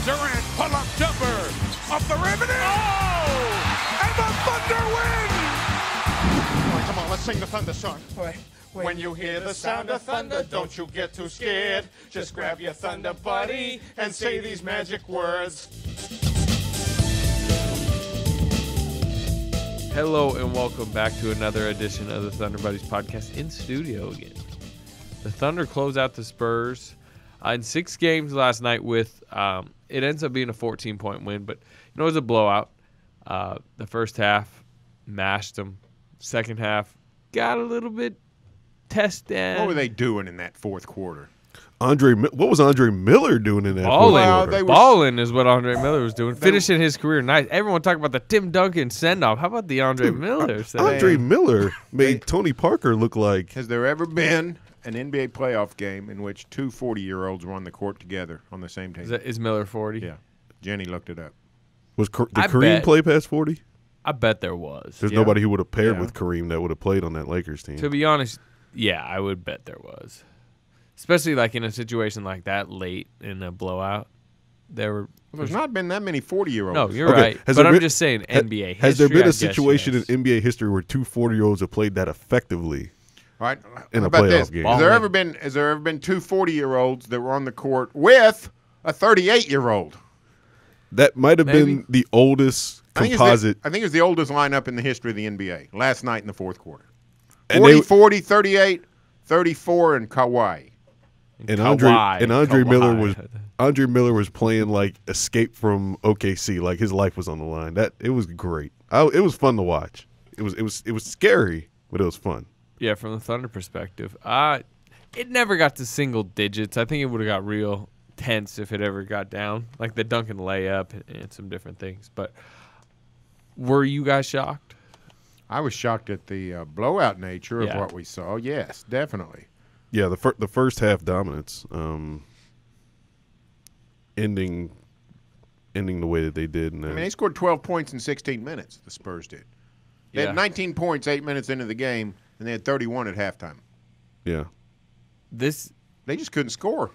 Durant pull-up jumper off the rim and and the Thunder win! All right, come on, let's sing the Thunder song. When you hear the sound of thunder, don't you get too scared. Just grab your Thunder buddy and say these magic words. Hello and welcome back to another edition of the Thunder Buddies podcast in studio again. The Thunder close out the Spurs in 6 games last night with it ends up being a 14-point win, but it was a blowout. The first half mashed them. Second half got a little bit tested. What were they doing in that fourth quarter? What was Andre Miller doing in that fourth quarter? Balling is what Andre Miller was doing. Finishing his career nice. Everyone talking about the Tim Duncan send-off. How about the Andre Miller? Andre Miller made Tony Parker look like... Has there ever been an NBA playoff game in which two 40-year-olds were on the court together on the same team? Is Miller 40? Yeah. Jenny looked it up. Did Kareem play past 40? I bet there was. There's nobody who would have paired with Kareem that would have played on that Lakers team. To be honest, yeah, I would bet there was. Especially like in a situation like that late in a blowout. There's not been that many 40-year-olds. No, you're right. But I'm just saying NBA history. Has there been a situation in NBA history where two 40-year-olds have played that effectively? All right. In a playoff game. Has there ever been two 40-year-olds that were on the court with a 38-year-old? That might have been the oldest composite. I think it's the oldest lineup in the history of the NBA last night in the fourth quarter. 40, 38, 34, and Kawhi. And Andre Miller was playing like Escape from OKC, like his life was on the line. It was great. It was fun to watch. It was scary, but it was fun. Yeah, from the Thunder perspective, it never got to single digits. I think it would have got real tense if it ever got down, like the Duncan layup and some different things. But were you guys shocked? I was shocked at the blowout nature of what we saw. Yes, definitely. Yeah, the first half dominance, ending the way that they did. And they scored 12 points in 16 minutes. The Spurs did. They had 19 points 8 minutes into the game, and they had 31 at halftime. Yeah, they just couldn't score.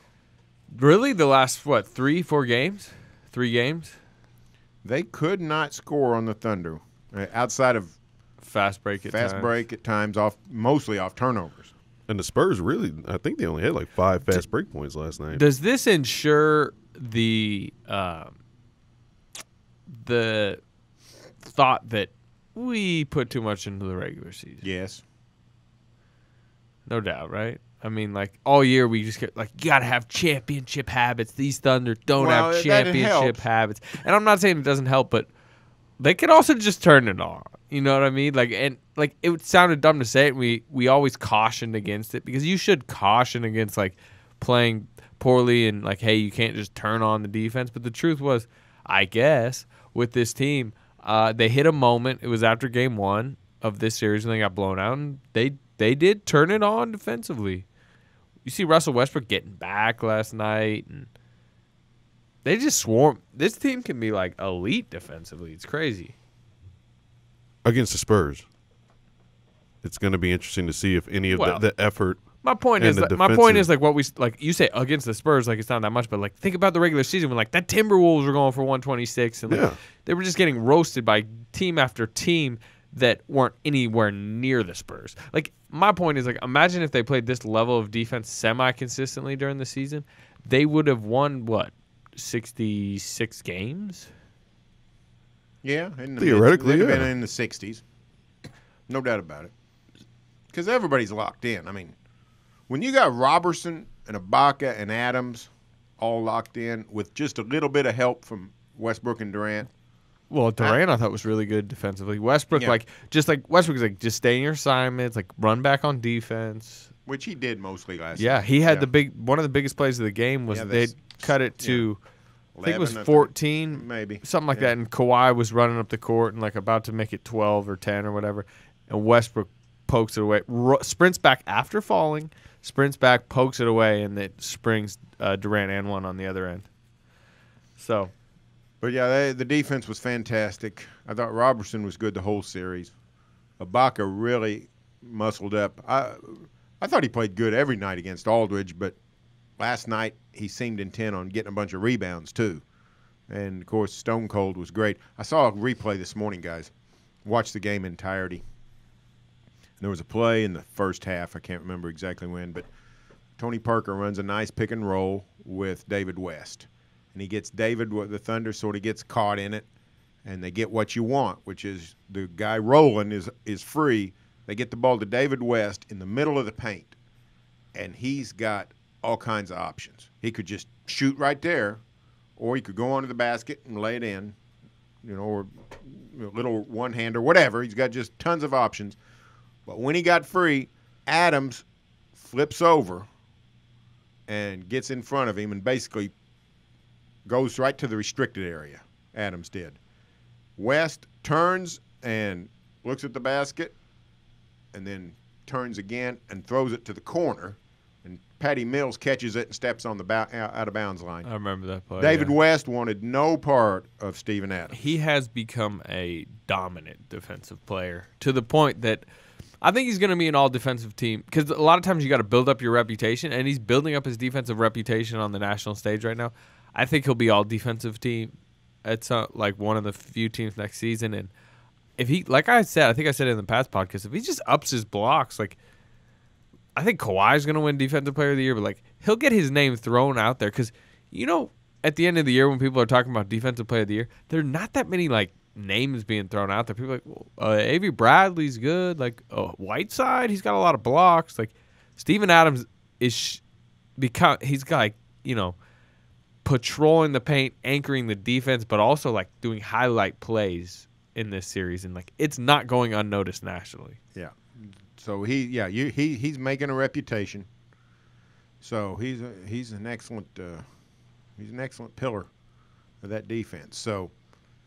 Really, the last 3 games? 3 games? They could not score on the Thunder outside of fast break at times, mostly off turnovers. And the Spurs really, I think they only had like 5 fast break points last night. Does this ensure the thought that we put too much into the regular season? Yes. No doubt, right? I mean, like, all year we just get, like, you got to have championship habits. These Thunder don't have championship habits. And I'm not saying it doesn't help, but they could also just turn it on. You know what I mean? It sounded dumb to say it. We always cautioned against it because you should caution against, like, playing poorly and, like, hey, you can't just turn on the defense. But the truth was, I guess, with this team, they hit a moment. It was after game 1 of this series when they got blown out, and they did turn it on defensively. You see Russell Westbrook getting back last night, and they just swarm. This team can be, like, elite defensively. It's crazy. Against the Spurs, it's going to be interesting to see if any of the effort. My point is like what we like. You say against the Spurs, like it's not that much, but like think about the regular season when like that Timberwolves were going for 126, and they were just getting roasted by team after team that weren't anywhere near the Spurs. Like my point is like imagine if they played this level of defense semi-consistently during the season, they would have won 66 games. Yeah, theoretically, they've been in the 60s, no doubt about it. Because everybody's locked in. I mean, when you got Robertson and Ibaka and Adams all locked in with just a little bit of help from Westbrook and Durant. Well, Durant I thought was really good defensively. Westbrook Westbrook's just stay in your assignments, like run back on defense, which he did mostly last. Yeah, night. He had one of the biggest plays of the game was they cut it to. I think it was 14, maybe something like that, and Kawhi was running up the court and like about to make it 12 or 10 or whatever, and Westbrook pokes it away, sprints back after falling, pokes it away, and it springs Durant and one on the other end. So, but yeah, the defense was fantastic. I thought Robertson was good the whole series. Ibaka really muscled up. I thought he played good every night against Aldridge, but last night he seemed intent on getting a bunch of rebounds too. And, of course, Stone Cold was great. I saw a replay this morning, guys. Watched the game entirety. And there was a play in the first half. I can't remember exactly when, but Tony Parker runs a nice pick and roll with David West. And he gets David, the Thunder sort of gets caught in it, and they get what you want, which is the guy rolling is free. They get the ball to David West in the middle of the paint, and he's got all kinds of options. He could just shoot right there, or he could go onto the basket and lay it in, or a little one-hander, whatever. He's got just tons of options. But when he got free, Adams flips over and gets in front of him and basically goes right to the restricted area. Adams did. West turns and looks at the basket and then turns again and throws it to the corner. And Patty Mills catches it and steps on the out-of-bounds line. I remember that play. David West wanted no part of Steven Adams. He has become a dominant defensive player to the point that I think he's going to be an all-defensive team because a lot of times you got to build up your reputation, and he's building up his defensive reputation on the national stage right now. I think he'll be all-defensive team at like one of the few teams next season. And if he, like I said, I think I said it in the past podcast, if he just ups his blocks, like I think Kawhi's going to win Defensive Player of the Year, but like he'll get his name thrown out there because, at the end of the year when people are talking about Defensive Player of the Year, there are not that many like names being thrown out there. People are like, well, Avery Bradley's good. Like, Whiteside, he's got a lot of blocks. Like, Steven Adams he's got like, patrolling the paint, anchoring the defense, but also like doing highlight plays in this series, and like it's not going unnoticed nationally. Yeah. So he's making a reputation. So he's an excellent pillar of that defense. So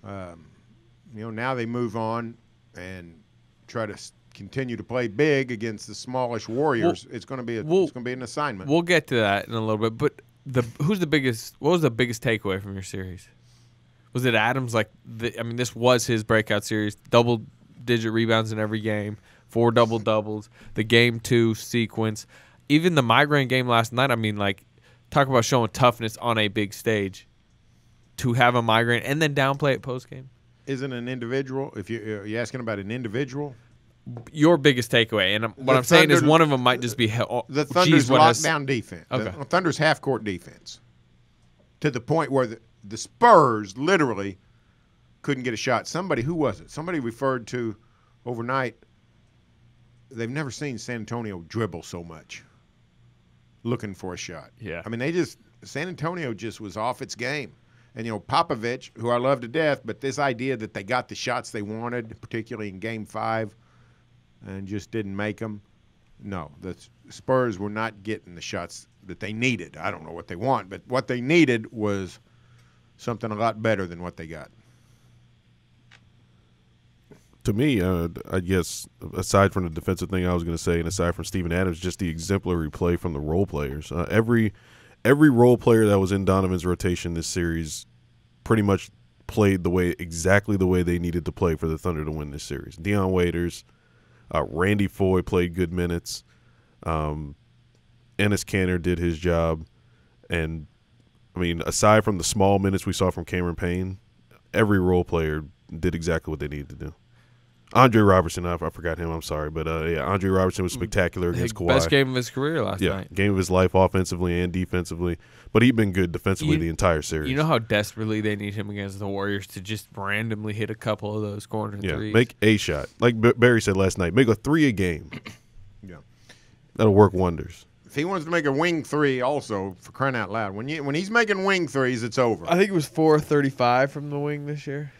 now they move on and try to continue to play big against the smallish Warriors. It's going to be an assignment. We'll get to that in a little bit, but what was the biggest takeaway from your series? Was it Adams? This was his breakout series. Double-digit rebounds in every game, 4 double-doubles, the Game 2 sequence. Even the migraine game last night, talk about showing toughness on a big stage. To have a migraine and then downplay it post-game. Isn't an individual, if you're asking about an individual? Your biggest takeaway, and what I'm saying is one of them might just be the Thunder's lockdown defense. Okay. The Thunder's half-court defense, to the point where the Spurs literally couldn't get a shot. Who was it? Somebody referred to overnight. They've never seen San Antonio dribble so much, looking for a shot. Yeah, San Antonio just was off its game. And, Popovich, who I love to death, but this idea that they got the shots they wanted, particularly in Game 5, and just didn't make them. No, the Spurs were not getting the shots that they needed. I don't know what they want, but what they needed was something a lot better than what they got. To me, I guess, aside from the defensive thing I was going to say, and aside from Steven Adams, just the exemplary play from the role players. Every role player that was in Donovan's rotation this series pretty much played exactly the way they needed to play for the Thunder to win this series. Dion Waiters, Randy Foye played good minutes. Enes Kanter did his job. And, aside from the small minutes we saw from Cameron Payne, every role player did exactly what they needed to do. Andre Robertson, I forgot him. I'm sorry, but Andre Robertson was spectacular against Kawhi. Best game of his career last night. Game of his life, offensively and defensively. But he'd been good defensively the entire series. You know how desperately they need him against the Warriors to just randomly hit a couple of those corner threes. Make a shot, like Barry said last night. Make a 3 a game. Yeah, that'll work wonders. If he wants to make a wing 3, also for crying out loud, when he's making wing 3s, it's over. I think it was 435 from the wing this year.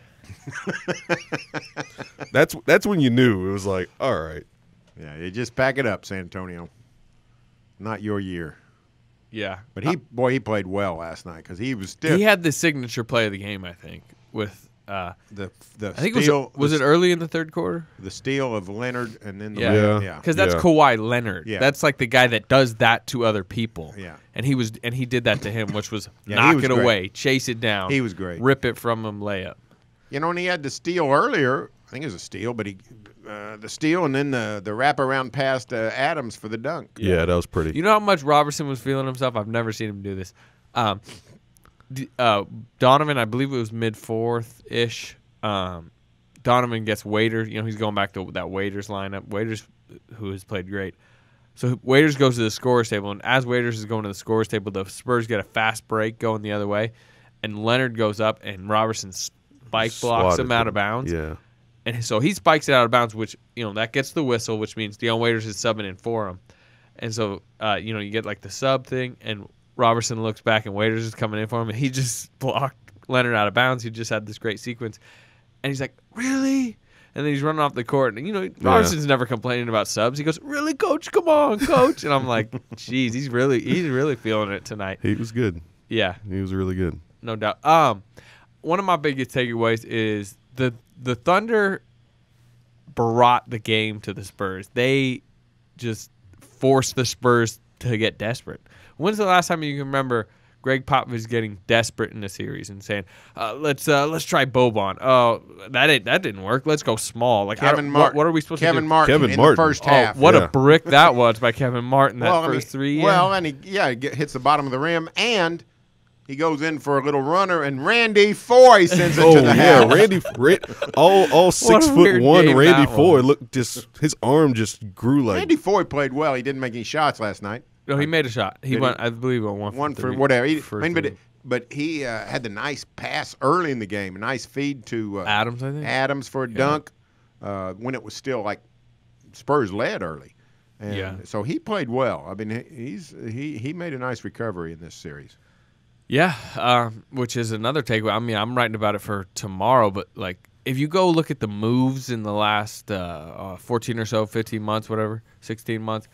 That's when you knew it was like, all right. Yeah, you just pack it up, San Antonio. Not your year. Yeah, but he played well last night because he was still. He had the signature play of the game, I think, with the I think steal, was it early in the third quarter? The steal of Leonard and then because that's Kawhi Leonard. Yeah. That's like the guy that does that to other people. Yeah, and he did that to him, which was knock it away, chase it down. He was great. Rip it from him, layup. And he had the steal earlier. I think it was a steal, but the steal and then the wraparound pass to Adams for the dunk. Yeah, that was pretty. You know how much Robertson was feeling himself? I've never seen him do this. Donovan, I believe it was mid-4th-ish. Donovan gets Waiters. You know, he's going back to that Waiters lineup. Waiters, who has played great. So Waiters goes to the scorer's table, and as Waiters is going to the scorer's table, the Spurs get a fast break going the other way, and Leonard goes up, and Robertson spike blocks him out of bounds. Yeah. And so he spikes it out of bounds, which, you know, that gets the whistle, which means Dion Waiters is subbing in for him. And so, you know, you get like the sub thing, and Robertson looks back, and Waiters is coming in for him, and he just blocked Leonard out of bounds. He just had this great sequence. And he's like, really? And then he's running off the court. And, you know, Robertson's never complaining about subs. He goes, really, coach? Come on, coach. And I'm like, geez, he's really feeling it tonight. He was good. Yeah. He was really good. No doubt. One of my biggest takeaways is the Thunder brought the game to the Spurs. They just forced the Spurs to get desperate. When's the last time you can remember Greg Popovich getting desperate in a series and saying, "Let's try Boban"? Oh, that didn't work. Let's go small. Like Kevin Martin. What are we supposed to do? Kevin Martin in the first half. What a brick that was by Kevin Martin first 3 years. Well, and he hits the bottom of the rim, and he goes in for a little runner, and Randy Foye sends it to the house. Randy, all 6'1", Randy Foye looked his arm just grew like. Randy Foye played well. He didn't make any shots last night. No, he made a shot. He went, I believe, on one for whatever. But he had the nice pass early in the game, a nice feed to Adams, I think. Adams for a dunk when it was still like Spurs led early. And so he played well. I mean, he made a nice recovery in this series. Yeah, which is another takeaway. I mean, I'm writing about it for tomorrow, but like if you go look at the moves in the last 14 or so, 15 months, whatever, 16 months.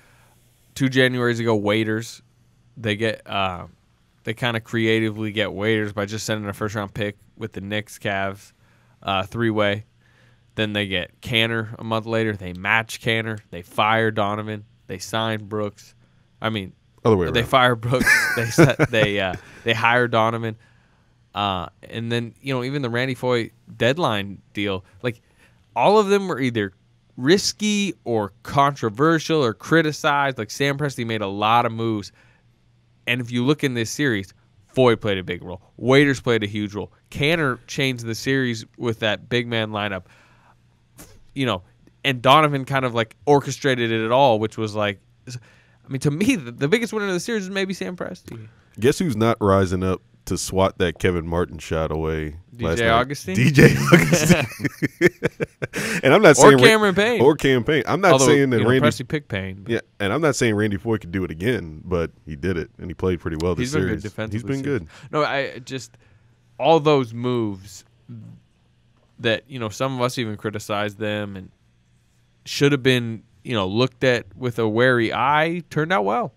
2 Januaries ago, Waiters, they kind of creatively get Waiters by just sending a first-round pick with the Knicks, Cavs, 3-way. Then they get Canner a month later. They match Canner. They fire Donovan. They sign Brooks. I mean, other way around. They fire Brooks. They hire Donovan. And then, you know, even the Randy Foye deadline deal, like all of them were either risky or controversial or criticized. Like Sam Presti made a lot of moves. And if you look in this series, Foye played a big role. Waiters played a huge role. Canner changed the series with that big man lineup. You know, and Donovan kind of like orchestrated it all, which was like, I mean, to me, the biggest winner of the series is maybe Sam Presti. Guess who's not rising up to swat that Kevin Martin shot away? DJ Augustine? DJ Augustine. And I'm not saying Cameron Payne. Or Cam Payne. I'm not saying that Randy Presti picked Payne. Yeah, and I'm not saying Randy Foye could do it again, but he did it and he played pretty well this series. He's been good defensively. He's been good. No, I just all those moves that, you know, some of us even criticized them and should have been, you know, looked at with a wary eye, turned out well.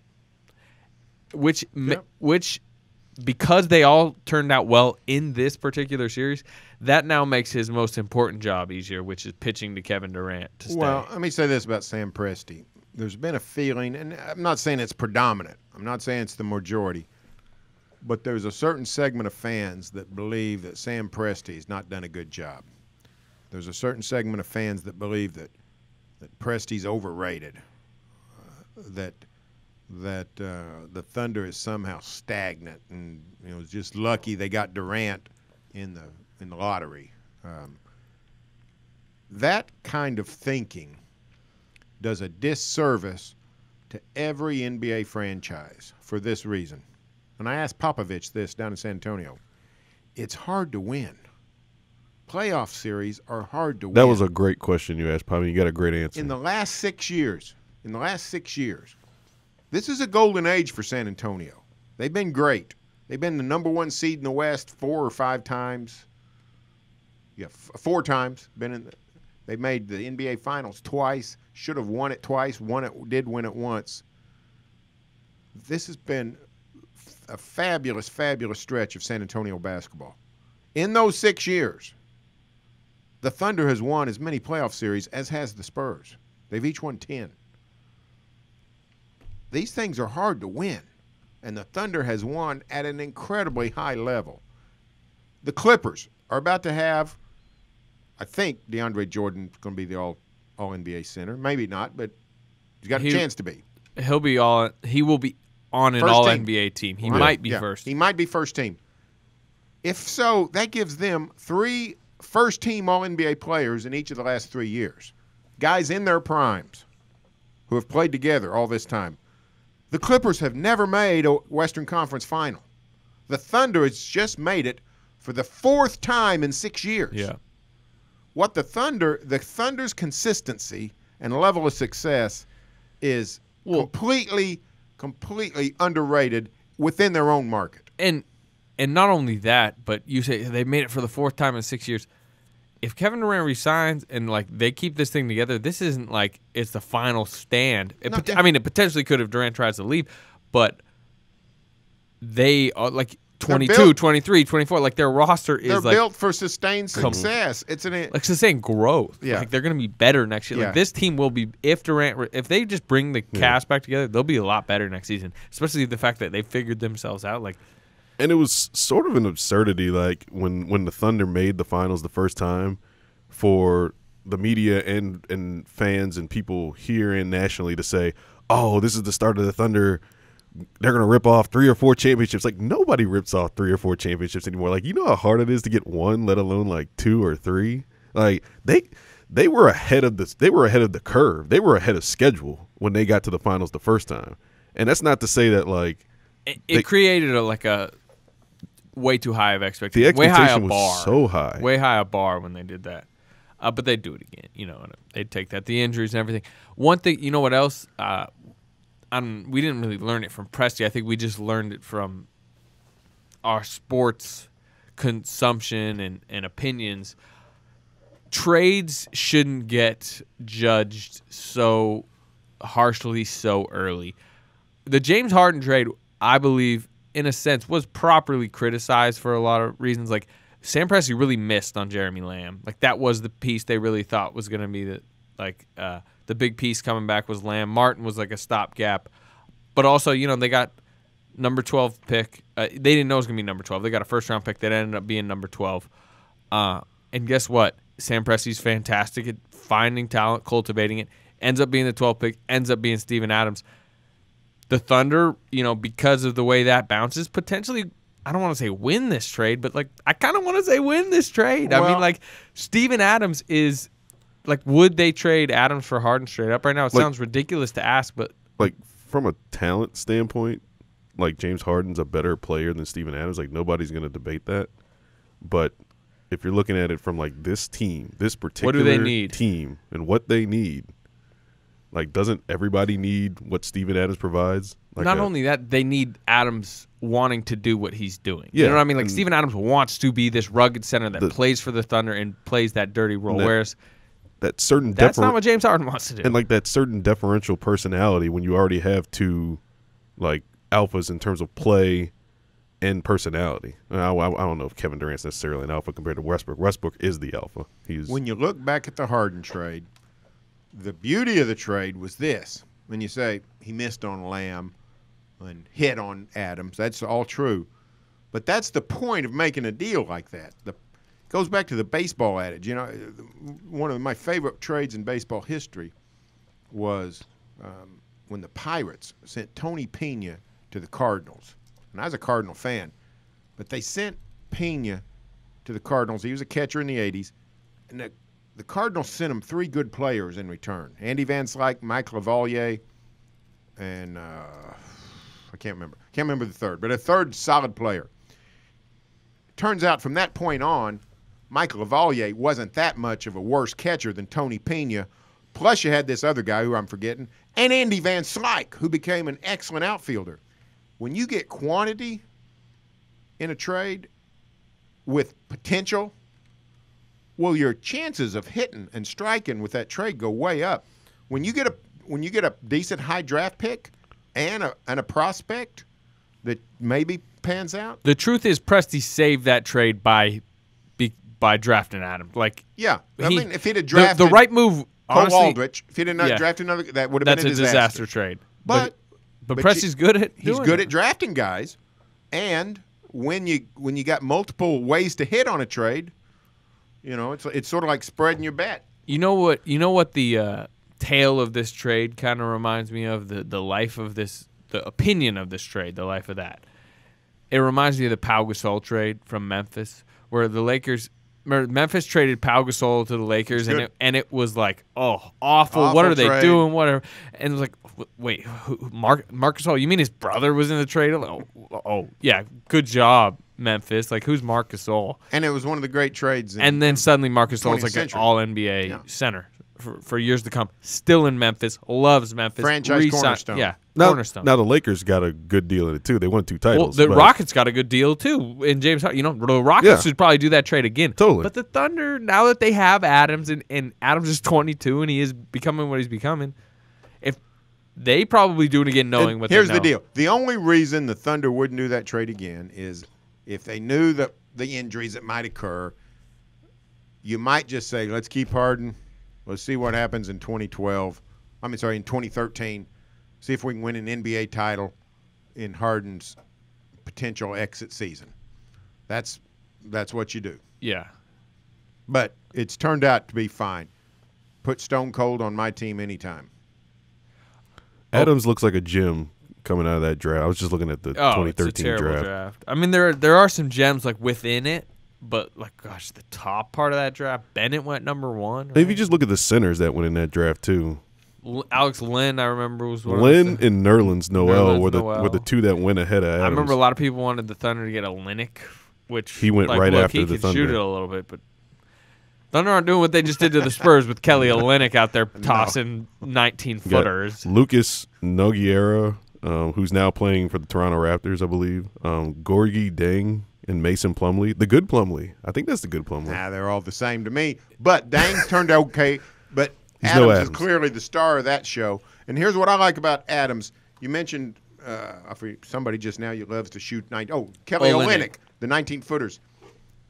Which because they all turned out well in this particular series, that now makes his most important job easier, which is pitching to Kevin Durant to stay. Well, let me say this about Sam Presti. There's been a feeling, and I'm not saying it's predominant. I'm not saying it's the majority. But there's a certain segment of fans that believe that Sam Presti's not done a good job. There's a certain segment of fans that believe that Presti's overrated, that the Thunder is somehow stagnant, and you know, it's just lucky they got Durant in the lottery. That kind of thinking does a disservice to every NBA franchise for this reason. And I asked Popovich this down in San Antonio. It's hard to win. Playoff series are hard to win. That was a great question you asked, Popovich. You got a great answer. In the last 6 years, this is a golden age for San Antonio. They've been great. They've been the number 1 seed in the West 4 or 5 times. Yeah, 4 times. They made the NBA Finals twice. Should have won it twice. Did win it once. This has been a fabulous, fabulous stretch of San Antonio basketball. In those 6 years, the Thunder has won as many playoff series as has the Spurs. They've each won 10. These things are hard to win, and the Thunder has won at an incredibly high level. The Clippers are about to have, I think, DeAndre Jordan is going to be the All-NBA center. Maybe not, but he's got a chance to be. He will be on an All-NBA team. He might be first. He might be first team. If so, that gives them 3 first-team All-NBA players in each of the last 3 years. Guys in their primes who have played together all this time. The Clippers have never made a Western Conference final. The Thunder has just made it for the 4th time in 6 years. Yeah. What the Thunder's consistency and level of success is completely underrated within their own market. And not only that, but you say they made it for the 4th time in 6 years. If Kevin Durant resigns and like they keep this thing together, this isn't like it's the final stand. I mean, it potentially could if Durant tries to leave, but they are like 22, 23, 24. Like their roster is they're built for sustained success. It's like sustained growth. Yeah. Like they're going to be better next year. Yeah. Like this team will be if they just bring the cast back together, they'll be a lot better next season. Especially the fact that they figured themselves out. Like. And it was sort of an absurdity, like when the Thunder made the finals the first time, for the media and fans and people here and nationally to say, "Oh, this is the start of the Thunder. They're going to rip off 3 or 4 championships." Like nobody rips off 3 or 4 championships anymore. Like you know how hard it is to get 1, let alone like 2 or 3. Like they were ahead of this. They were ahead of the curve. They were ahead of schedule when they got to the finals the first time. And that's not to say that like it created a way too high of expectation. The expectation way high was so high. Way high a bar when they did that. But they'd do it again. You know, they'd take that. The injuries and everything. One thing, you know what else? We didn't really learn it from Presti. I think we just learned it from our sports consumption and opinions. Trades shouldn't get judged so harshly so early. The James Harden trade, I believe, in a sense, was properly criticized for a lot of reasons. Like, Sam Presti really missed on Jeremy Lamb. Like, that was the piece they really thought was going to be the big piece coming back was Lamb. Martin was like a stopgap. But also, you know, they got number 12 pick. They didn't know it was going to be number 12. They got a first-round pick that ended up being number 12. And guess what? Sam Presti's fantastic at finding talent, cultivating it. Ends up being the 12th pick. Ends up being Steven Adams. The Thunder, you know, because of the way that bounces, potentially, I don't want to say win this trade, but, like, I kind of want to say win this trade. Well, I mean, like, Steven Adams is, like, would they trade Adams for Harden straight up right now? It sounds ridiculous to ask, but. Like, from a talent standpoint, like, James Harden's a better player than Steven Adams. Like, nobody's going to debate that. But if you're looking at it from, like, this team, this particular team, and what they need, like, doesn't everybody need what Steven Adams provides? Like not only that, they need Adams wanting to do what he's doing. Yeah, you know what I mean? Like, Steven Adams wants to be this rugged center that plays for the Thunder and plays that dirty role, whereas that's not what James Harden wants to do. And, like, that certain deferential personality when you already have 2, like, alphas in terms of play and personality. I don't know if Kevin Durant's necessarily an alpha compared to Westbrook. Westbrook is the alpha. When you look back at the Harden trade, the beauty of the trade was this. When you say he missed on Lamb and hit on Adams, that's all true. But that's the point of making a deal like that. It goes back to the baseball adage. You know, one of my favorite trades in baseball history was when the Pirates sent Tony Pena to the Cardinals. And I was a Cardinal fan. But they sent Pena to the Cardinals. He was a catcher in the 80s. And the Cardinals sent him 3 good players in return. Andy Van Slyke, Mike Lavalier, and I can't remember the third, but a third solid player. Turns out from that point on, Mike Lavalier wasn't that much of a worse catcher than Tony Pena. Plus you had this other guy who I'm forgetting, and Andy Van Slyke, who became an excellent outfielder. When you get quantity in a trade with potential, well, your chances of hitting and striking with that trade go way up. When you get a decent high draft pick and a prospect that maybe pans out. The truth is, Presti saved that trade by drafting Adams. Like, yeah, I mean, if he'd have drafted the right move, honestly, Aldrich, if he'd have not drafted another, that would have been a disaster trade. But But Presti's good at he's good at drafting guys, and when you got multiple ways to hit on a trade, you know, it's sort of like spreading your bet. You know what the tale of this trade kind of reminds me of, the life of this, the opinion of this trade, the life of that. it reminds me of the Pau Gasol trade from Memphis, where the Lakers. Memphis traded Pau Gasol to the Lakers, and it was like, oh, awful. What are they doing? Whatever. And it was like, wait, Marc Gasol? You mean his brother was in the trade? Oh, yeah, good job, Memphis. Like, who's Marc Gasol? And it was one of the great trades. And then suddenly Marc Gasol is like an all-NBA center for years to come. Still in Memphis, loves Memphis. Franchise cornerstone. Yeah. Cornerstone. Now the Lakers got a good deal in it too. They won 2 titles. Well, the Rockets got a good deal too. In James Harden, the Rockets should probably do that trade again. Totally. But the Thunder, now that they have Adams and Adams is 22 and he is becoming what he's becoming, if they probably do it again, knowing what. Here's the deal: the only reason the Thunder wouldn't do that trade again is if they knew that the injuries that might occur. You might just say, "Let's keep Harden. Let's see what happens in 2012. In 2013." See if we can win an NBA title in Harden's potential exit season. That's what you do. Yeah. But it's turned out to be fine. Put Stone Cold on my team anytime. Adams looks like a gem coming out of that draft. I was just looking at the 2013 it's a terrible draft. I mean, there are some gems like within it, but like, gosh, the top part of that draft, Bennett went number 1. Right? If you just look at the centers that went in that draft too. Alex Lynn, I remember, was one. Lynn and Nerlens Noel were the 2 that went ahead of Adams. I remember a lot of people wanted the Thunder to get a Olynyk, which he went right after the Thunder. He could shoot it a little bit, but Thunder aren't doing what they just did to the Spurs with Kelly Olynyk out there tossing 19-footers. Lucas Nogueira, who's now playing for the Toronto Raptors, I believe. Gorgie Deng and Mason Plumlee. The good Plumlee. I think that's the good Plumlee. Nah, they're all the same to me. But Deng's turned out okay, but Adams is clearly the star of that show. And here's what I like about Adams. You mentioned somebody just now you loves to shoot. Kelly Olynyk, the 19-footers.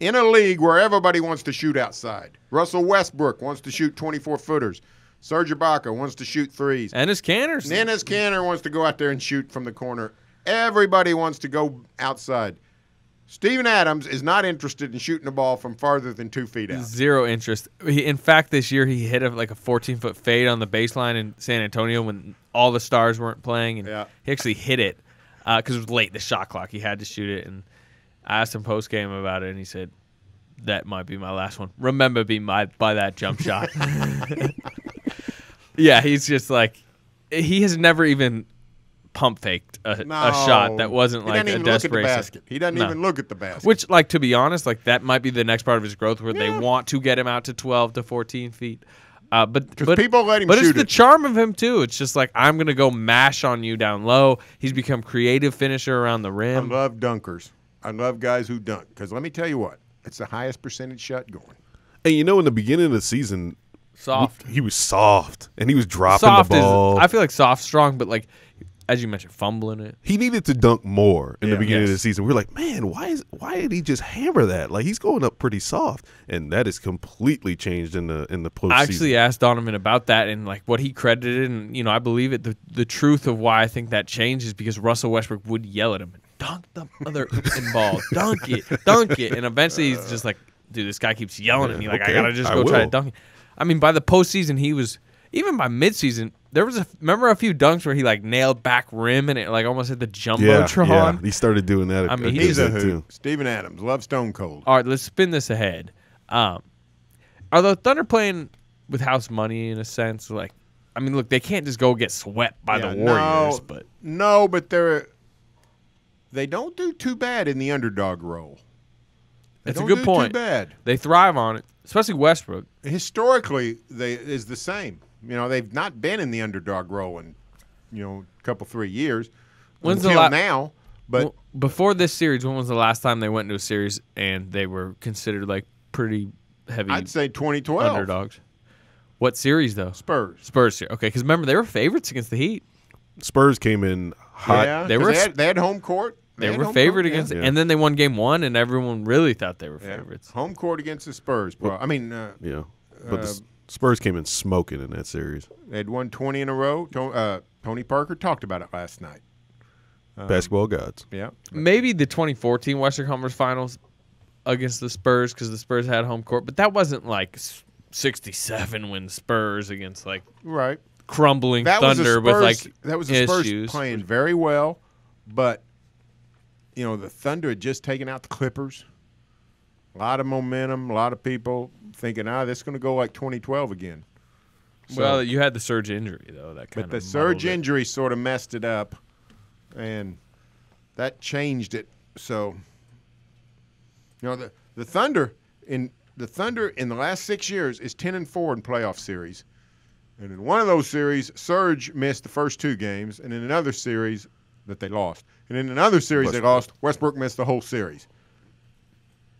In a league where everybody wants to shoot outside. Russell Westbrook wants to shoot 24-footers. Serge Ibaka wants to shoot threes. Enes Kanter wants to go out there and shoot from the corner. Everybody wants to go outside. Steven Adams is not interested in shooting the ball from farther than 2 feet out. Zero interest. In fact, this year he hit a 14-foot fade on the baseline in San Antonio when all the stars weren't playing, and he actually hit it because it was late, the shot clock. He had to shoot it, and I asked him post-game about it, and he said, that might be my last one. Remember being by that jump shot. Yeah, he's just like – he has never even – pump faked a shot that wasn't like a desperation. He doesn't even look at the basket. Which, like, to be honest, like that might be the next part of his growth where they want to get him out to 12 to 14 feet. But people let him shoot it's the charm of him too. It's just like, I'm gonna go mash on you down low. He's become creative finisher around the rim. I love dunkers. I love guys who dunk because let me tell you what, it's the highest percentage shot going. And in the beginning of the season, he was soft and he was dropping the ball. I feel like soft, strong, but like. As you mentioned, fumbling it. He needed to dunk more in the beginning of the season. We're like, man, why did he just hammer that? Like, he's going up pretty soft, and that has completely changed in the postseason. I actually asked Donovan about that and like what he credited, and I believe it. The truth of why I think that changed is because Russell Westbrook would yell at him, "Dunk the other ball, dunk it," and eventually he's just like, "Dude, this guy keeps yelling at me. Like, I gotta just go try to dunk it." I mean, by the postseason, he was. Even by midseason, there was remember a few dunks where he like nailed back rim and it like almost hit the jumbotron. Yeah, he started doing that. I mean, he's a hoot. Steven Adams loves Stone Cold. All right, let's spin this ahead. Are the Thunder playing with house money in a sense? Like, I mean, look, they can't just go get swept by the Warriors, but they don't do too bad in the underdog role. That's a good point. Too bad. They thrive on it, especially Westbrook. Historically, is the same. They've not been in the underdog role in, a couple 3 years. Now? But before this series, when was the last time they went into a series and they were considered like pretty heavy? I'd say 2012 underdogs. What series though? Spurs. Okay, because remember they were favorites against the Heat. Spurs came in hot. Yeah, they had home court. They were favored against it, and then they won game 1, and everyone really thought they were favorites. Home court against the Spurs. But the Spurs came in smoking in that series. They'd won 20 in a row. Tony Parker talked about it last night. Basketball gods. Yeah. Maybe the 2014 Western Conference Finals against the Spurs because the Spurs had home court, but that wasn't like 67 win Spurs against like crumbling Thunder with like that was the Spurs issues. playing very well, but the Thunder had just taken out the Clippers. A lot of momentum, a lot of people thinking, this is going to go like 2012 again. So, well, you had the surge injury, though. But the surge injury sort of messed it up, and that changed it. So, the Thunder in the last 6 years is 10-4 in playoff series. And in one of those series, Surge missed the first 2 games, and in another series that they lost. And in another series they lost, Westbrook missed the whole series.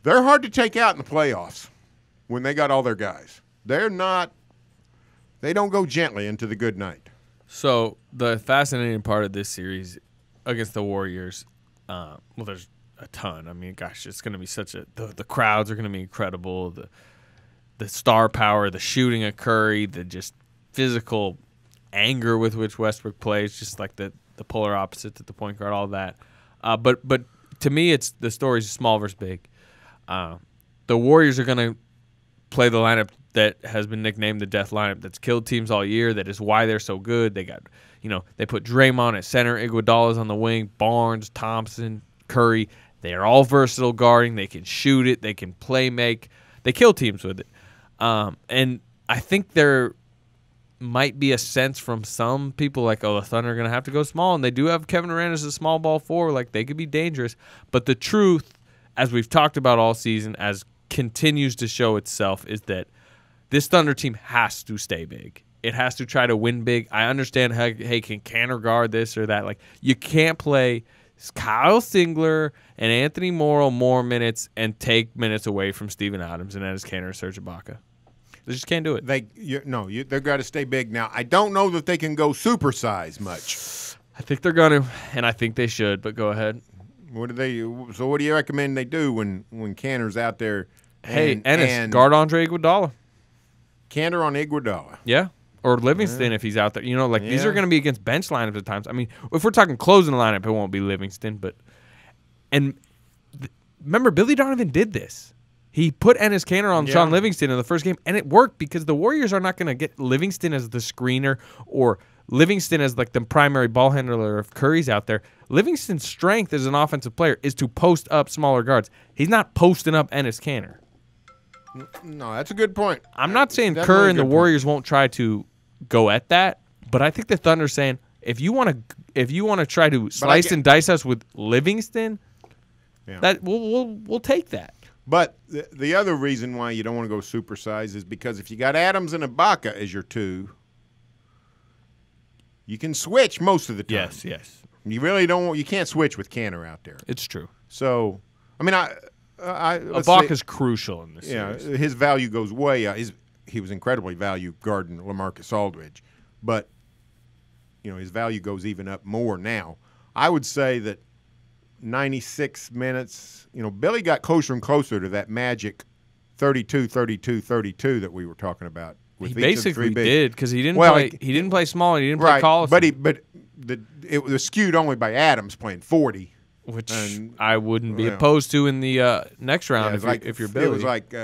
They're hard to take out in the playoffs when they got all their guys. They don't go gently into the good night. So the fascinating part of this series against the Warriors, there's a ton. I mean, gosh, it's going to be the crowds are going to be incredible. The star power, the shooting of Curry, the just physical anger with which Westbrook plays, just like the polar opposites at the point guard, all that. But to me, it's the story's small versus big. The Warriors are going to play the lineup that has been nicknamed the death lineup, that's killed teams all year. That is why they're so good. They got, they put Draymond at center, Iguodala's on the wing, Barnes, Thompson, Curry. They are all versatile guarding. They can shoot it. They can play make. They kill teams with it. And I think there might be a sense from some people like, the Thunder are going to have to go small. And they do have Kevin Durant as a small ball forward. Like, they could be dangerous. But the truth, as we've talked about all season, as continues to show itself, is that this Thunder team has to stay big. It has to try to win big. I understand how, can Canner guard this or that. Like, you can't play Kyle Singler and Anthony Morrow more minutes and take minutes away from Steven Adams and Enes Kanter and Serge Ibaka. They just can't do it. They've got to stay big. Now, I don't know that they can go supersize much. I think they're going to, and I think they should, but go ahead. What do you recommend they do when Kanter's out there? Enes, guard Andre Iguodala. Kanter on Iguodala. Yeah. Or Livingston if he's out there. These are going to be against bench lineups at times. I mean, if we're talking closing the lineup, it won't be Livingston. Remember, Billy Donovan did this. He put Enes Kanter on Sean Livingston in the first game, and it worked because the Warriors are not going to get Livingston as the screener or Livingston as like the primary ball handler if Curry's out there. Livingston's strength as an offensive player is to post up smaller guards. He's not posting up Enes Kanter. No, that's a good point. I'm not saying Kerr and the Warriors won't try to go at that, but I think the Thunder's saying if you want to try to slice and dice us with Livingston, that we'll take that. But the other reason why you don't want to go supersize is because if you got Adams and Ibaka as your 2, you can switch most of the time. Yes. You really don't. You can't switch with Kanter out there. It's true. So, I mean, Ibaka's crucial in this series. His value goes way up. He was incredibly valued guarding LaMarcus Aldridge, but his value goes even up more now. I would say that 96 minutes. Billy got closer and closer to that magic 32, 32, 32 that we were talking about. He basically did because he didn't play. He didn't play small. And he didn't play Collison. But it was skewed only by Adams playing 40. Which I wouldn't be opposed to in the next round if you're Billy. It was like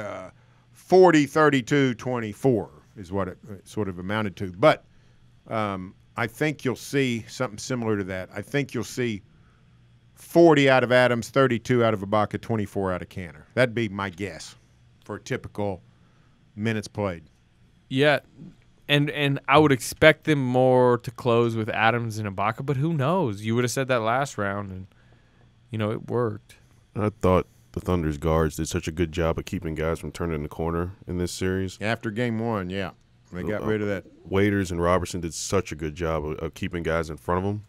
40, 32, 24 is what it sort of amounted to. But I think you'll see something similar to that. I think you'll see 40 out of Adams, 32 out of Ibaka, 24 out of Kanter. That'd be my guess for a typical minutes played. Yeah, and I would expect them more to close with Adams and Ibaka, but who knows? You would have said that last round, and it worked. I thought the Thunder's guards did such a good job of keeping guys from turning the corner in this series. After game 1, they got rid of that. Waiters and Robertson did such a good job of keeping guys in front of them.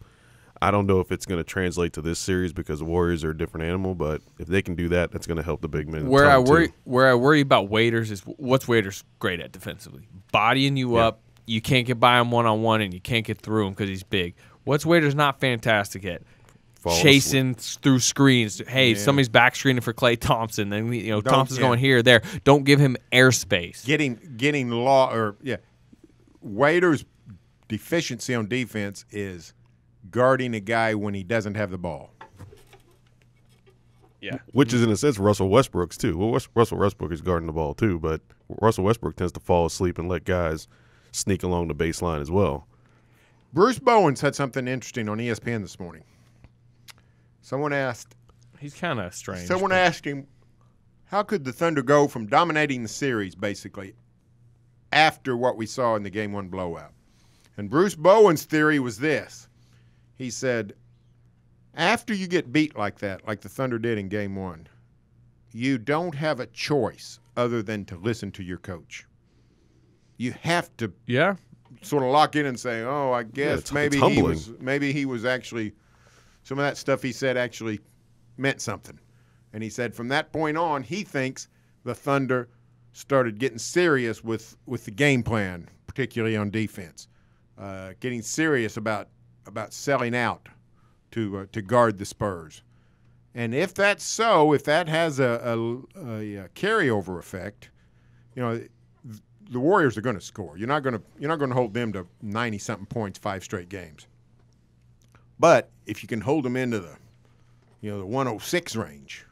I don't know if it's going to translate to this series because the Warriors are a different animal, but if they can do that, that's going to help the big men. Where I worry about Waiters is what's Waiters great at defensively? Bodying you up. You can't get by him one-on-one, and you can't get through him because he's big. What's Waiters not fantastic at? Chasing through screens. Hey, somebody's back screening for Klay Thompson. Then Thompson's going here or there. Don't give him airspace. Getting Waiters' deficiency on defense is guarding a guy when he doesn't have the ball. Yeah, which is in a sense Russell Westbrook's too. Well, Russell Westbrook is guarding the ball too, but Russell Westbrook tends to fall asleep and let guys sneak along the baseline as well. Bruce Bowen said something interesting on ESPN this morning. Someone asked, He's kind of strange. Someone asked him, how could the Thunder go from dominating the series, basically, after what we saw in the Game 1 blowout? And Bruce Bowen's theory was this. He said, after you get beat like that, like the Thunder did in Game 1, you don't have a choice other than to listen to your coach. You have to sort of lock in and say, oh, I guess maybe he was actually, some of that stuff he said actually meant something. And he said from that point on, he thinks the Thunder started getting serious with the game plan, particularly on defense, getting serious about selling out to guard the Spurs. And if that's so, if that has a carryover effect, you know, the Warriors are going to score. You're not going to hold them to 90-something points 5 straight games. But if you can hold them into the 106 range,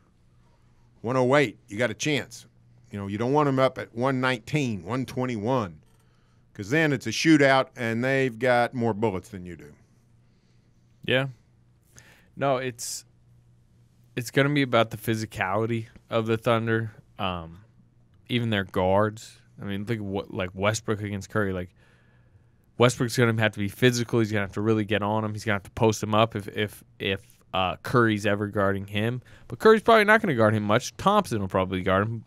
108, you got a chance. You know, you don't want them up at 119, 121, because then it's a shootout and they've got more bullets than you do. Yeah. No, it's going to be about the physicality of the Thunder, even their guards. I mean, think of what, like Westbrook against Curry. Like, Westbrook's going to have to be physical. He's going to have to really get on him. He's going to have to post him up if Curry's ever guarding him. But Curry's probably not going to guard him much. Thompson will probably guard him,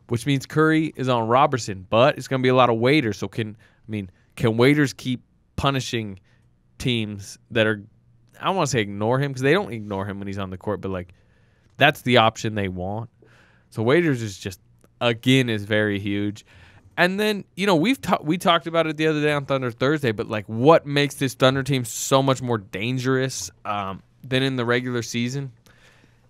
which means Curry is on Robertson. But it's going to be a lot of waiters. So can waiters keep punishing teams that are, I don't want to say ignore him, because they don't ignore him when he's on the court, but like that's the option they want. So waiters is just, again, is very huge. And then, you know, we talked about it the other day on Thunder Thursday, but like what makes this Thunder team so much more dangerous than in the regular season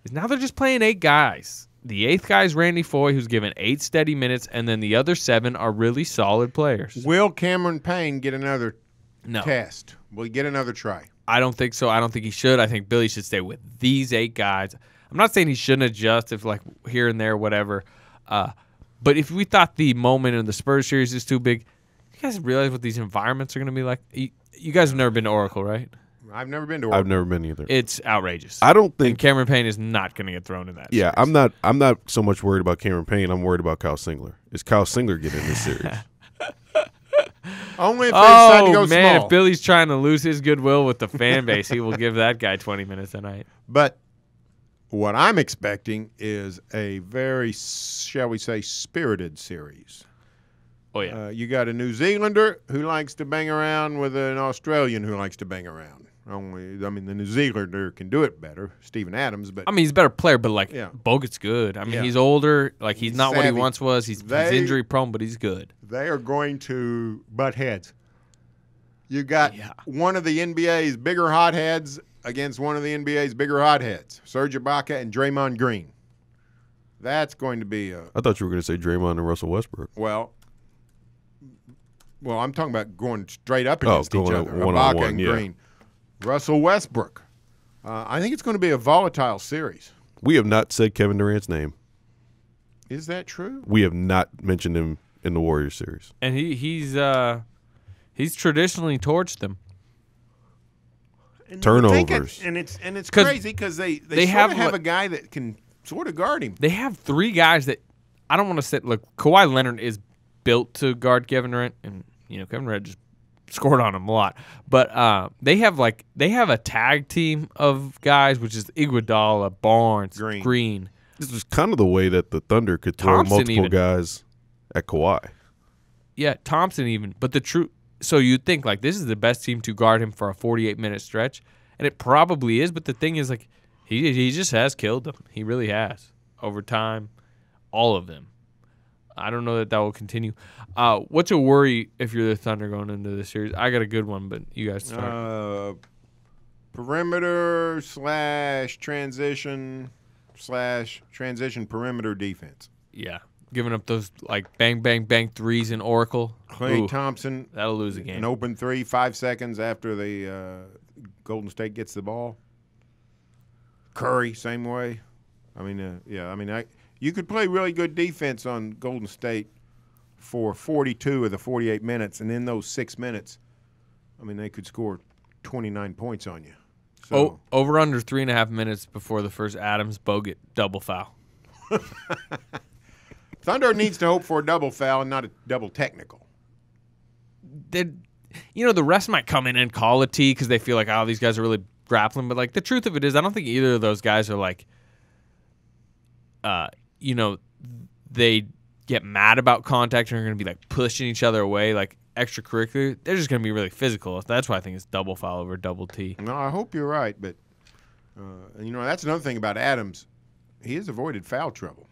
is now they're just playing 8 guys. The 8th guy is Randy Foye, who's given 8 steady minutes, and then the other 7 are really solid players. Will Cameron Payne get another test? Will he get another try? I don't think so. I don't think he should. I think Billy should stay with these 8 guys. I'm not saying he shouldn't adjust if like here and there, whatever. But if we thought the moment in the Spurs series is too big, you guys realize what these environments are going to be like? You guys have never been to Oracle, right? I've never been to Oracle. I've never been either. It's outrageous. I don't think and Cameron Payne is not going to get thrown in that. Yeah, series. I'm not so much worried about Cameron Payne. I'm worried about Kyle Singler. Is Kyle Singler getting in this series? Only if they decide to go man, small. If Billy's trying to lose his goodwill with the fan base, he will give that guy 20 minutes a night. But what I'm expecting is a very, shall we say, spirited series. Oh, yeah. You got a New Zealander who likes to bang around with an Australian who likes to bang around. The New Zealander can do it better, Steven Adams. But I mean, he's a better player, but, like, Bogut's good. I mean, he's older. Like, he's not savvy. what he once was. He's injury-prone, but he's good. They are going to butt heads. You got one of the NBA's bigger hotheads against one of the NBA's bigger hotheads, Serge Ibaka and Draymond Green. That's going to be I thought you were going to say Draymond and Russell Westbrook. Well, I'm talking about going straight up against each other. Ibaka and Green. Russell Westbrook. I think it's going to be a volatile series. We have not said Kevin Durant's name. Is that true? We have not mentioned him in the Warriors series. And he's traditionally torched them. And turnovers. It's crazy because they sort of have a guy that can sort of guard him. They have 3 guys that I don't want to say. Look, Kawhi Leonard is built to guard Kevin Durant, and Kevin Durant just scored on him a lot. But they have a tag team of guys, which is Iguodala, Barnes, Green. This was kind of the way that the Thunder could throw multiple guys at Kawhi. Yeah, Thompson even. But the truth. So you'd think, like, this is the best team to guard him for a 48-minute stretch, and it probably is, but the thing is, like, he just has killed them. He really has. Over time, all of them. I don't know that will continue. What's a worry if you're the Thunder going into this series? I got a good one, but you guys start. Perimeter / transition perimeter defense. Yeah. Giving up those, like, bang, bang, bang threes in Oracle. Klay Thompson. That'll lose a game. An open 3, 5 seconds after the Golden State gets the ball. Curry, same way. You could play really good defense on Golden State for 42 of the 48 minutes, and in those 6 minutes, they could score 29 points on you. So. Over under 3.5 minutes before the first Adams-Bogut double foul. Thunder needs to hope for a double foul and not a double technical. The refs might come in and call a T because they feel like, oh, these guys are really grappling. But, like, the truth of it is I don't think either of those guys are, like, they get mad about contact and are going to be, like, pushing each other away, like, extracurricular. They're just going to be really physical. That's why I think it's double foul over double T. No, I hope you're right. But, that's another thing about Adams. He has avoided foul trouble.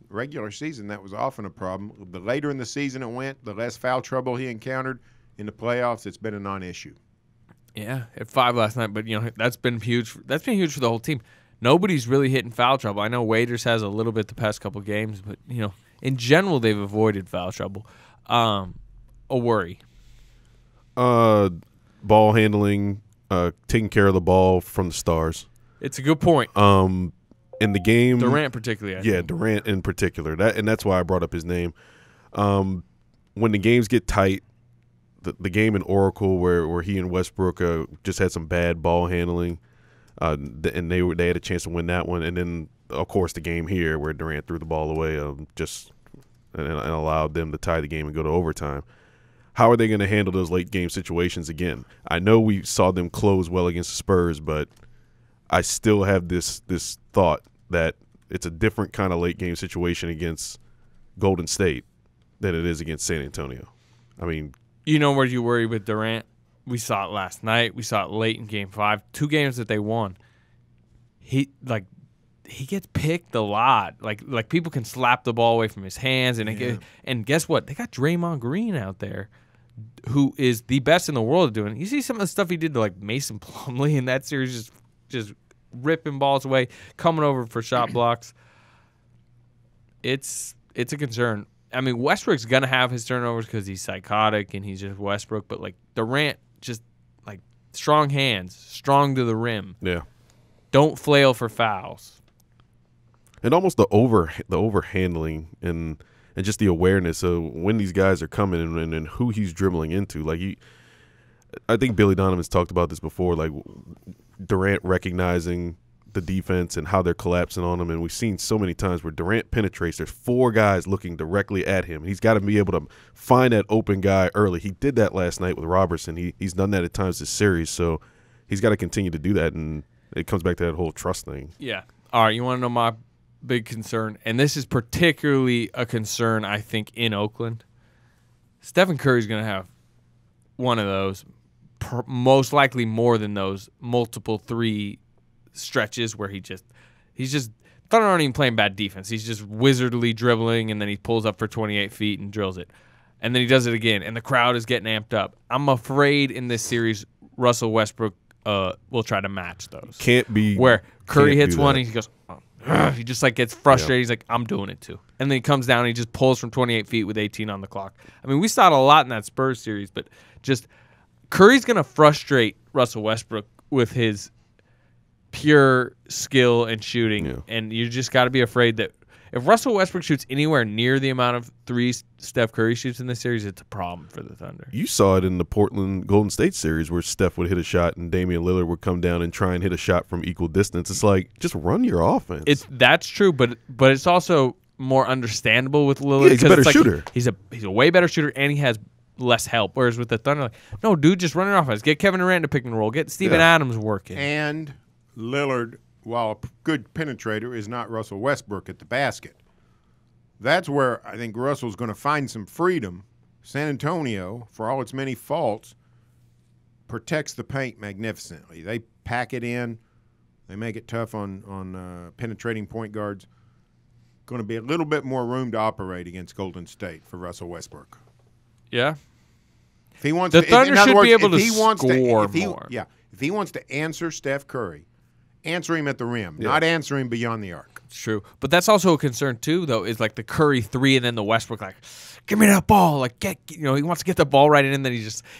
Regular season, that was often a problem. The later in the season it went, the less foul trouble he encountered. In the playoffs, it's been a non-issue. Yeah, at 5 last night, but that's been huge. That's been huge for the whole team. Nobody's really hitting foul trouble. I know Waiters has a little bit the past couple games, but in general they've avoided foul trouble. A worry. Ball handling, taking care of the ball from the Stars. It's a good point. In the game, Durant particularly. I think. Durant in particular. That's why I brought up his name. When the games get tight. The game in Oracle where he and Westbrook just had some bad ball handling, and they had a chance to win that one. And then, of course, the game here where Durant threw the ball away and allowed them to tie the game and go to overtime. How are they going to handle those late game situations again? I know we saw them close well against the Spurs, but I still have this thought that it's a different kind of late game situation against Golden State than it is against San Antonio. I mean, where you worry with Durant? We saw it last night. We saw it late in Game 5. 2 games that they won. He gets picked a lot. Like people can slap the ball away from his hands, and guess what? They got Draymond Green out there, who is the best in the world at doing it. You see some of the stuff he did to like Mason Plumlee in that series, just ripping balls away, coming over for shot blocks. It's a concern. I mean, Westbrook's going to have his turnovers because he's psychotic and he's just Westbrook. But, like, Durant, just, like, strong hands, strong to the rim. Yeah. Don't flail for fouls. And almost the overhandling and just the awareness of when these guys are coming and who he's dribbling into. Like, I think Billy Donovan's talked about this before, like, Durant recognizing the defense and how they're collapsing on him, and we've seen so many times where Durant penetrates. There's 4 guys looking directly at him. He's got to be able to find that open guy early. He did that last night with Robertson. He's done that at times this series, so he's got to continue to do that, and it comes back to that whole trust thing. Yeah. All right, you want to know my big concern, and this is particularly a concern, I think, in Oakland. Stephen Curry's going to have one of those, most likely more than those, multiple 3 stretches where he's just Thunder aren't even playing bad defense. He's just wizardly dribbling, and then he pulls up for 28 feet and drills it. And then he does it again, and the crowd is getting amped up. I'm afraid in this series Russell Westbrook will try to match those. Can't be where Curry hits one and he goes, he just like gets frustrated. Yeah. He's like, I'm doing it too. And then he comes down and he just pulls from 28 feet with 18 on the clock. I mean, we saw it a lot in that Spurs series, but just Curry's going to frustrate Russell Westbrook with his pure skill and shooting, and you just got to be afraid that if Russell Westbrook shoots anywhere near the amount of threes Steph Curry shoots in this series, it's a problem for the Thunder. You saw it in the Portland Golden State series where Steph would hit a shot and Damian Lillard would come down and try and hit a shot from equal distance. It's like, just run your offense. That's true, but it's also more understandable with Lillard. Yeah, he's a better shooter. He's a way better shooter, and he has less help. Whereas with the Thunder, like, no, dude, just run your offense. Get Kevin Durant to pick and roll. Get Steven Adams working. And Lillard, while a good penetrator, is not Russell Westbrook at the basket. That's where I think Russell's going to find some freedom. San Antonio, for all its many faults, protects the paint magnificently. They pack it in. They make it tough on penetrating point guards. Going to be a little bit more room to operate against Golden State for Russell Westbrook. Yeah. If he wants the Thunder should be able to score more. Yeah. If he wants to answer Steph Curry, answer him at the rim, not answer him beyond the arc. It's true. But that's also a concern, too, though, is like the Curry 3 and then the Westbrook, like, give me that ball. Like, he wants to get the ball right in, and then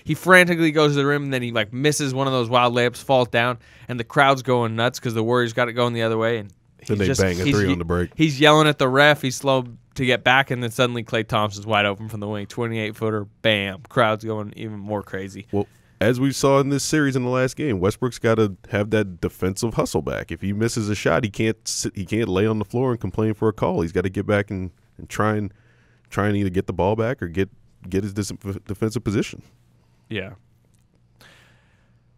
he frantically goes to the rim, and then he, like, misses one of those wild layups, falls down, and the crowd's going nuts because the Warriors got it going the other way. And then they bang a 3 on the break. He's yelling at the ref. He's slow to get back, and then suddenly Klay Thompson's wide open from the wing. 28-footer, bam. Crowd's going even more crazy. Well, as we saw in this series in the last game, Westbrook's got to have that defensive hustle back. If he misses a shot, he can't lay on the floor and complain for a call. He's got to get back and try and either get the ball back or get his defensive position. Yeah.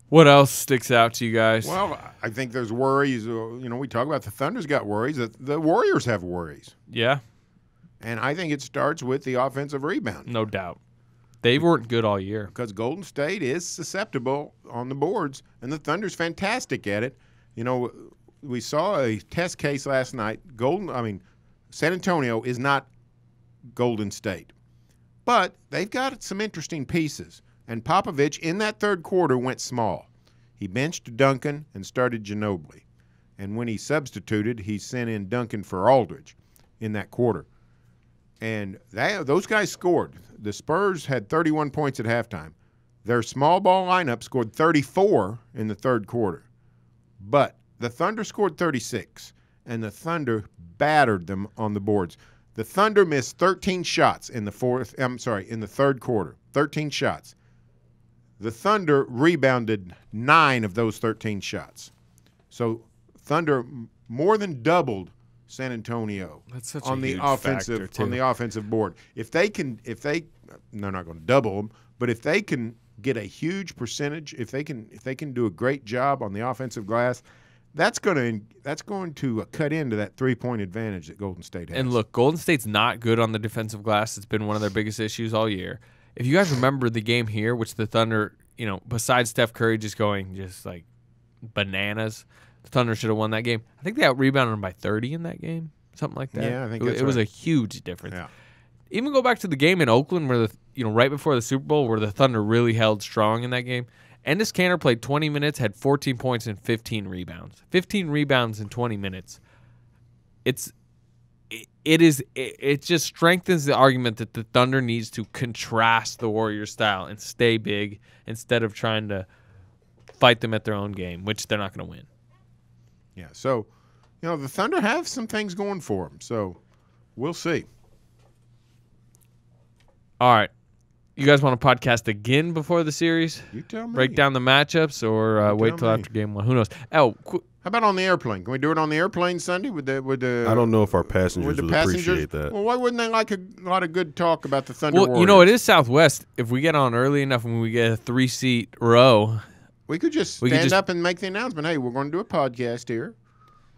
What else sticks out to you guys? Well, I think there's worries. We talk about the Thunder's got worries. The Warriors have worries. Yeah. And I think it starts with the offensive rebound. No doubt. They weren't good all year. Because Golden State is susceptible on the boards, and the Thunder's fantastic at it. We saw a test case last night. San Antonio is not Golden State. But they've got some interesting pieces. And Popovich, in that third quarter, went small. He benched Duncan and started Ginobili. And when he substituted, he sent in Duncan for Aldridge in that quarter. And those guys scored. The Spurs had 31 points at halftime. Their small ball lineup scored 34 in the third quarter. But the Thunder scored 36, and the Thunder battered them on the boards. The Thunder missed 13 shots in the third quarter. 13 shots. The Thunder rebounded 9 of those 13 shots. So Thunder more than doubled San Antonio on the offensive board. If they're not going to double them, but if they can get a huge percentage, if they can do a great job on the offensive glass, that's going to cut into that 3-point advantage that Golden State has. And look, Golden State's not good on the defensive glass. It's been one of their biggest issues all year. If you guys remember the game here, which the Thunder, besides Steph Curry just going like bananas, the Thunder should have won that game. I think they out-rebounded them by 30 in that game, something like that. Yeah, I think it was a huge difference. Yeah. Even go back to the game in Oakland where right before the Super Bowl where the Thunder really held strong in that game. Ennis Cantor played 20 minutes, had 14 points and 15 rebounds. 15 rebounds in 20 minutes. It just strengthens the argument that the Thunder needs to contrast the Warriors style and stay big instead of trying to fight them at their own game, which they're not going to win. Yeah, so, the Thunder have some things going for them, so we'll see. All right. You guys want to podcast again before the series? You tell me. Break down the matchups or wait till after game one? Who knows? How about on the airplane? Can we do it on the airplane Sunday with the? I don't know if our passengers would appreciate that. Well, why wouldn't they like a lot of good talk about the Thunder? Well, it is Southwest. If we get on early enough and we get a 3-seat row, we could just stand up and make the announcement. Hey, we're going to do a podcast here.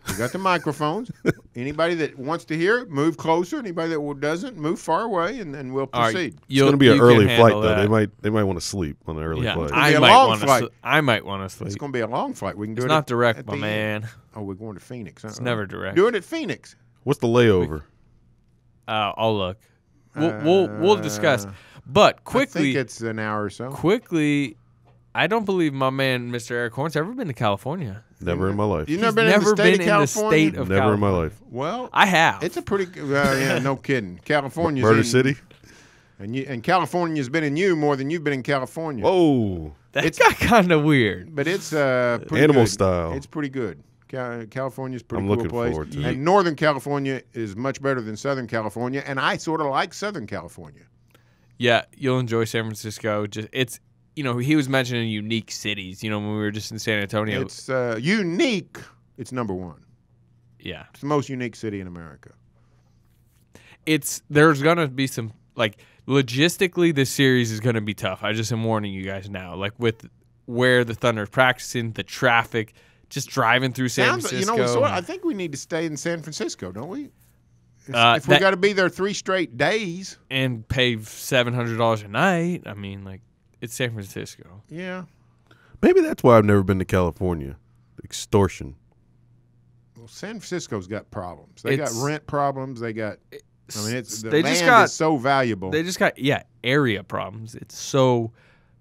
We got the microphones. Anybody that wants to hear it, move closer. Anybody that doesn't, move far away, and we'll proceed. It's going to be an early flight, though. They might want to sleep on the early flight. I might want to sleep. It's going to be a long flight. We can do it's it. It's not direct, my man. Oh, we're going to Phoenix. It's never direct. Do it at Phoenix. What's the layover? I'll look. We'll discuss. But quickly, I think it's an hour or so. Quickly, I don't believe my man, Mr. Erik Horne's ever been to California. Never in my life. You've never been in the state of California? Never in my life. Well, I have. It's a pretty no kidding. California's Murder City? And California's been in you more than you've been in California. Whoa. That got kind of weird. But it's pretty animal good. Style. It's pretty good. California's a pretty I'm cool looking place. forward to it. And Northern California is much better than Southern California, and I sort of like Southern California. Yeah, you'll enjoy San Francisco. He was mentioning unique cities, when we were just in San Antonio. It's unique. It's number one. Yeah. It's the most unique city in America. There's going to be some, logistically, this series is going to be tough. I just am warning you guys now. With where the Thunder is practicing, the traffic, just driving through San Francisco. I think we need to stay in San Francisco, don't we? If we got to be there 3 straight days. And pay $700 a night, it's San Francisco. Yeah. Maybe that's why I've never been to California. Extortion. Well, San Francisco's got problems. They got rent problems. They got land is so valuable. They just got area problems. It's so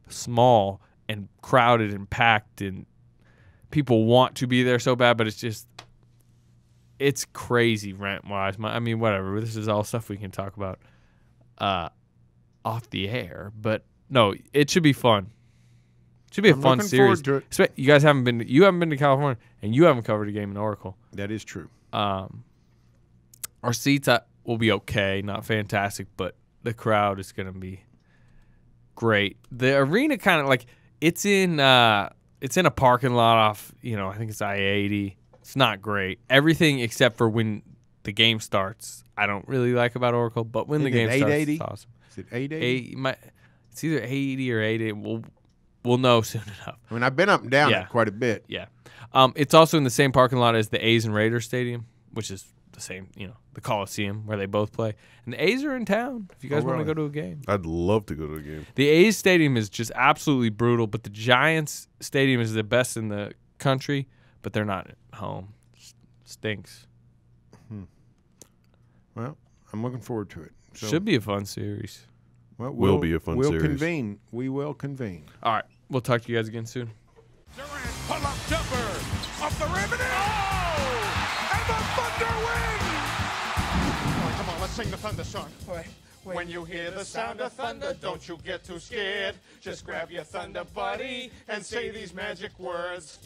small and crowded and packed and people want to be there so bad, but it's crazy rent-wise. Whatever. This is all stuff we can talk about off the air, but no, it should be fun. It should be a fun series. Forward to it. You guys haven't been to California, and you haven't covered a game in Oracle. That is true. Our seats will be okay, not fantastic, but the crowd is going to be great. The arena kind of It's in a parking lot off, I think it's I-80. It's not great. Everything except for when the game starts, I don't really like about Oracle, but when the game starts, it's awesome. Is it 880? It's either 880 or 880. We'll know soon enough. I mean, I've been up and down it quite a bit. Yeah. It's also in the same parking lot as the A's and Raiders Stadium, which is the same, the Coliseum where they both play. And the A's are in town if you guys want to go to a game. I'd love to go to a game. The A's stadium is just absolutely brutal, but the Giants stadium is the best in the country, but they're not at home. Stinks. Well, I'm looking forward to it. So, should be a fun series. Well, will be a fun series. We'll convene. We will convene. All right. We'll talk to you guys again soon. Durant, pull-up jumper, off the rim, and the Thunder win! All right, come on, let's sing the Thunder song. When you hear the sound of thunder, don't you get too scared. Just grab your Thunder buddy and say these magic words.